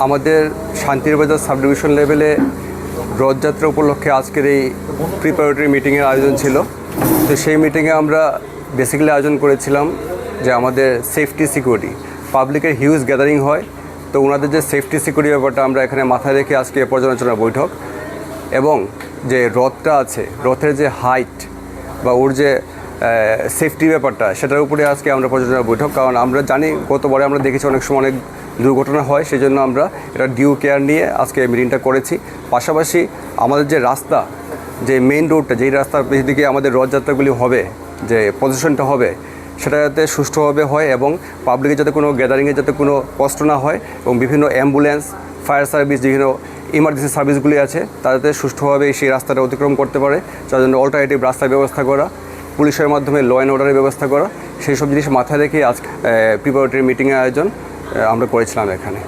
আমাদের Santirbazar sub division লেভেলে রথযাত্রা উপলক্ষে আজকের এই প্রিপারেটরি মিটিংয়ের আয়োজন ছিল। তো সেই মিটিংয়ে আমরা বেসিক্যালি আয়োজন করেছিলাম যে আমাদের সেফটি সিকিউরিটি, পাবলিকের হিউজ গ্যাদারিং হয়, তো ওনাদের যে সেফটি সিকিউরিটি ব্যাপারটা আমরা এখানে মাথায় রেখে আজকে পর্যালোচনা বৈঠক, এবং যে রথটা আছে রথের যে হাইট বা ওর যে সেফটি ব্যাপারটা সেটার উপরে আজকে আমরা পর্যালোচনা বৈঠক। কারণ আমরা জানি গতবারে আমরা দেখেছি অনেক সময় অনেক দুর্ঘটনা হয়, সেই জন্য আমরা এটা ডিউ কেয়ার নিয়ে আজকে মিটিংটা করেছি। পাশাপাশি আমাদের যে রাস্তা, যে মেইন রোডটা, যেই রাস্তার দিকে আমাদের রথযাত্রাগুলি হবে, যে পজিশনটা হবে, সেটা যাতে সুষ্ঠুভাবে হয় এবং পাবলিকের যাতে কোনো গ্যাদারিংয়ে যাতে কোনো কষ্ট না হয়, এবং বিভিন্ন অ্যাম্বুলেন্স, ফায়ার সার্ভিস, বিভিন্ন ইমার্জেন্সি সার্ভিসগুলি আছে তারা যাতে সুষ্ঠুভাবে সেই রাস্তাটা অতিক্রম করতে পারে, তার জন্য অল্টারনেটিভ রাস্তার ব্যবস্থা করা, পুলিশের মাধ্যমে ল অ্যান্ড অর্ডারের ব্যবস্থা করা, সেই সব জিনিস মাথায় রেখে আজ প্রিপারেটরি মিটিংয়ের আয়োজন আমরা করেছিলাম এখানে।